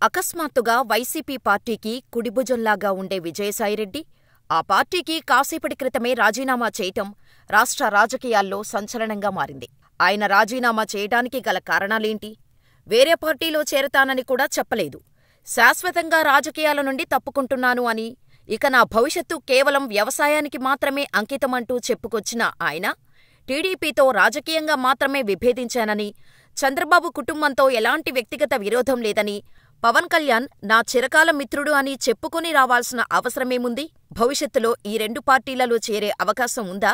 అకస్మాత్తుగా వైసీపీ పార్టీకి కుడిభుజంలాగా ఉండే విజయసాయిరెడ్డి, ఆ పార్టీకి కాసేపటి క్రితమే రాజీనామా చేయటం రాష్ట్ర రాజకీయాల్లో సంచలనంగా మారింది. ఆయన రాజీనామా చేయటానికి గల కారణాలేంటి? వేరే పార్టీలో చేరతానని కూడా చెప్పలేదు. శాశ్వతంగా రాజకీయాల నుండి తప్పుకుంటున్నాను అని, ఇక నా భవిష్యత్తు కేవలం వ్యవసాయానికి మాత్రమే అంకితమంటూ చెప్పుకొచ్చిన ఆయన, టీడీపీతో రాజకీయంగా మాత్రమే విభేదించానని, చంద్రబాబు కుటుంబంతో ఎలాంటి వ్యక్తిగత విరోధం లేదని, పవన్ కళ్యాణ్ నా చిరకాల మిత్రుడు అని చెప్పుకుని రావాల్సిన అవసరమేముంది? భవిష్యత్తులో ఈ రెండు పార్టీలలో చేరే అవకాశం ఉందా?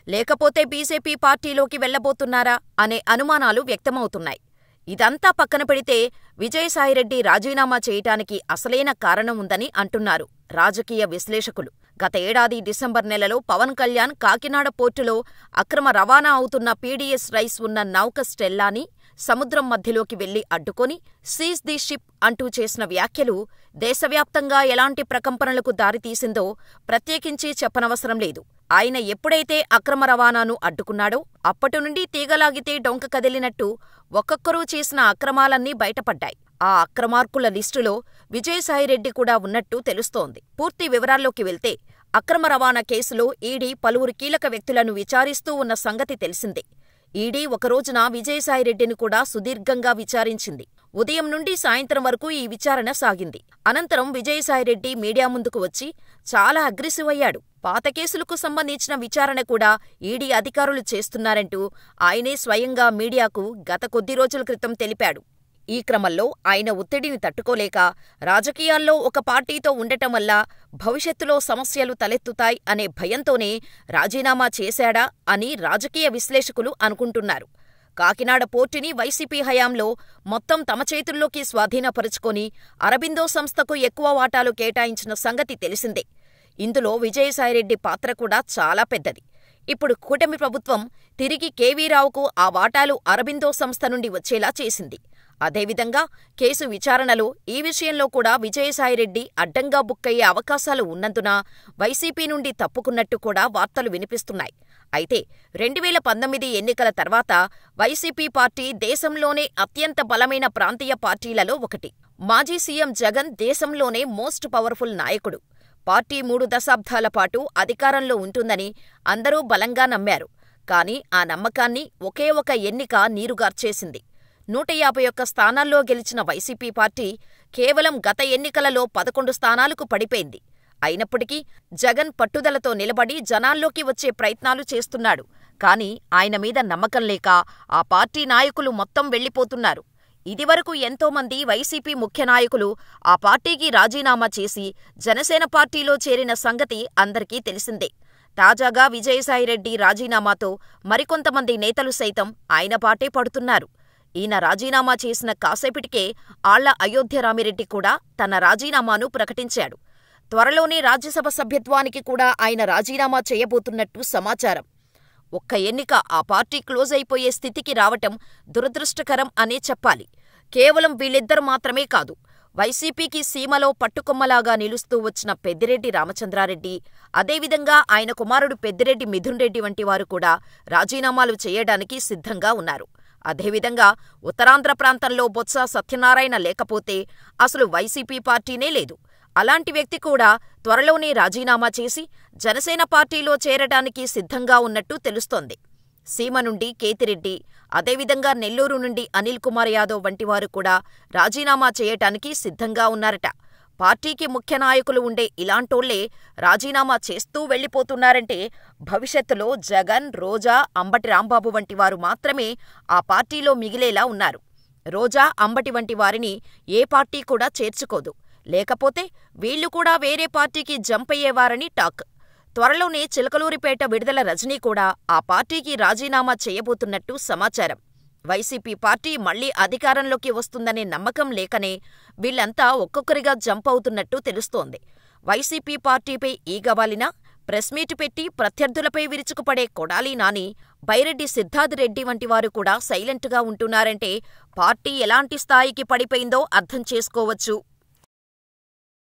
లేకపోతే బీజేపీ పార్టీలోకి వెళ్లబోతున్నారా అనే అనుమానాలు వ్యక్తమవుతున్నాయి. ఇదంతా పక్కన పెడితే విజయసాయిరెడ్డి రాజీనామా చేయటానికి అసలైన కారణం ఉందని అంటున్నారు రాజకీయ విశ్లేషకులు. గత ఏడాది డిసెంబర్ నెలలో పవన్ కళ్యాణ్ కాకినాడ పోర్టులో అక్రమ రవాణా అవుతున్న పీడీఎస్ రైస్ ఉన్న నౌక స్టెల్లాని సముద్రం మధ్యలోకి వెళ్లి అడ్డుకొని సీజ్ ది షిప్ అంటూ చేసిన వ్యాఖ్యలు దేశవ్యాప్తంగా ఎలాంటి ప్రకంపనలకు దారితీసిందో ప్రత్యేకించి చెప్పనవసరం లేదు. ఆయన ఎప్పుడైతే అక్రమ రవాణాను అడ్డుకున్నాడో అప్పటినుండి తీగలాగితే డొంక కదిలినట్టు ఒక్కొక్కరూ చేసిన అక్రమాలన్నీ బయటపడ్డాయి. ఆ అక్రమార్కుల లిస్టులో విజయసాయిరెడ్డి కూడా ఉన్నట్టు తెలుస్తోంది. పూర్తి వివరాల్లోకి వెళ్తే అక్రమ రవాణా కేసులో ఈడీ పలువురు కీలక వ్యక్తులను విచారిస్తూ ఉన్న సంగతి తెలిసిందే. ఈడీ ఒకరోజున విజయసాయిరెడ్డిని కూడా సుదీర్ఘంగా విచారించింది. ఉదయం నుండి సాయంత్రం వరకు ఈ విచారణ సాగింది. అనంతరం విజయసాయిరెడ్డి మీడియా ముందుకు వచ్చి చాలా అగ్రెసివ్ అయ్యాడు. పాత కేసులకు సంబంధించిన విచారణ కూడా ఈడీ అధికారులు చేస్తున్నారంటూ ఆయనే స్వయంగా మీడియాకు గత కొద్ది రోజుల క్రితం తెలిపాడు. ఈ క్రమంలో ఆయన ఒత్తిడిని తట్టుకోలేక రాజకీయాల్లో ఒక పార్టీతో ఉండటం వల్ల భవిష్యత్తులో సమస్యలు తలెత్తుతాయి అనే భయంతోనే రాజీనామా చేశాడా అని రాజకీయ విశ్లేషకులు అనుకుంటున్నారు. కాకినాడ పోర్టుని వైసీపీ హయాంలో మొత్తం తమ చేతుల్లోకి స్వాధీనపరుచుకొని అరబిందో సంస్థకు ఎక్కువ వాటాలు కేటాయించిన సంగతి తెలిసిందే. ఇందులో విజయసాయిరెడ్డి పాత్ర కూడా చాలా పెద్దది. ఇప్పుడు కూటమి ప్రభుత్వం తిరిగి కేవీరావుకు ఆ వాటాలు అరబిందో సంస్థ నుండి వచ్చేలా చేసింది. అదేవిధంగా కేసు విచారణలో ఈ విషయంలో కూడా విజయసాయిరెడ్డి అడ్డంగా బుక్కయ్యే అవకాశాలు ఉన్నందున వైసీపీ నుండి తప్పుకున్నట్టు కూడా వార్తలు వినిపిస్తున్నాయి. అయితే 2019 ఎన్నికల తర్వాత వైసీపీ పార్టీ దేశంలోనే అత్యంత బలమైన ప్రాంతీయ పార్టీలలో ఒకటి. మాజీ సీఎం జగన్ దేశంలోనే మోస్ట్ పవర్ఫుల్ నాయకుడు. పార్టీ 3 దశాబ్దాల పాటు అధికారంలో ఉంటుందని అందరూ బలంగా నమ్మారు. కానీ ఆ నమ్మకాన్ని ఒకే ఒక ఎన్నిక నీరుగార్చేసింది. 151 స్థానాల్లో గెలిచిన వైసీపీ పార్టీ కేవలం గత ఎన్నికలలో 11 స్థానాలకు పడిపోయింది. అయినప్పటికీ జగన్ పట్టుదలతో నిలబడి జనాల్లోకి వచ్చే ప్రయత్నాలు చేస్తున్నాడు. కానీ ఆయన మీద నమ్మకం లేక ఆ పార్టీ నాయకులు మొత్తం వెళ్లిపోతున్నారు. ఇదివరకు ఎంతోమంది వైసీపీ ముఖ్య నాయకులు ఆ పార్టీకి రాజీనామా చేసి జనసేన పార్టీలో చేరిన సంగతి అందరికీ తెలిసిందే. తాజాగా విజయసాయిరెడ్డి రాజీనామాతో మరికొంతమంది నేతలు సైతం ఆయన బాటే పడుతున్నారు. ఈయన రాజీనామా చేసిన కాసేపటికే ఆళ్ల అయోధ్య రామిరెడ్డి కూడా తన రాజీనామాను ప్రకటించాడు. త్వరలోనే రాజ్యసభ సభ్యత్వానికి కూడా ఆయన రాజీనామా చేయబోతున్నట్టు సమాచారం. ఒక్క ఎన్నిక ఆ పార్టీ క్లోజ్ అయిపోయే స్థితికి రావటం దురదృష్టకరం అనే చెప్పాలి. కేవలం వీళ్ళిద్దరు మాత్రమే కాదు, వైసీపీకి సీమలో పట్టుకొమ్మలాగా నిలుస్తూ వచ్చిన పెద్దిరెడ్డి రామచంద్రారెడ్డి, అదేవిధంగా ఆయన కుమారుడు పెద్దిరెడ్డి మిథున్ రెడ్డి వంటి వారు కూడా రాజీనామాలు చేయడానికి సిద్ధంగా ఉన్నారు. అదేవిధంగా ఉత్తరాంధ్ర ప్రాంతంలో బొత్స సత్యనారాయణ లేకపోతే అసలు వైసీపీ పార్టీనే లేదు. అలాంటి వ్యక్తి కూడా త్వరలోనే రాజీనామా చేసి జనసేన పార్టీలో చేరడానికి సిద్ధంగా ఉన్నట్టు తెలుస్తోంది. సీమ నుండి కేతిరెడ్డి, అదేవిధంగా నెల్లూరు నుండి అనిల్ కుమార్ యాదవ్ వంటివారు కూడా రాజీనామా చేయటానికి సిద్ధంగా ఉన్నారట. పార్టీకి ముఖ్య నాయకులు ఉండే ఇలాంటోళ్లే రాజీనామా చేస్తూ వెళ్లిపోతున్నారంటే భవిష్యత్తులో జగన్, రోజా, అంబటి రాంబాబు వంటి వారు మాత్రమే ఆ పార్టీలో మిగిలేలా ఉన్నారు. రోజా, అంబటి వంటి వారిని ఏ పార్టీ కూడా చేర్చుకోదు. లేకపోతే వీళ్లు కూడా వేరే పార్టీకి జంప్ అయ్యేవారని టాక్. త్వరలోనే చిలకలూరిపేట విడుదల రజనీ కూడా ఆ పార్టీకి రాజీనామా చేయబోతున్నట్టు సమాచారం. వైసీపీ పార్టీ మళ్లీ అధికారంలోకి వస్తుందనే నమ్మకం లేకనే వీళ్లంతా ఒక్కొక్కరిగా జంప్ అవుతున్నట్టు తెలుస్తోంది. వైసీపీ పార్టీపై ఈగవాలినా ప్రెస్ మీట్ పెట్టి ప్రత్యర్థులపై విరుచుకుపడే కొడాలి నాని, బైరెడ్డి సిద్ధార్థ్ రెడ్డి వంటి వారు కూడా సైలెంట్గా ఉంటున్నారంటే పార్టీ ఎలాంటి స్థాయికి పడిపోయిందో అర్థం చేసుకోవచ్చు.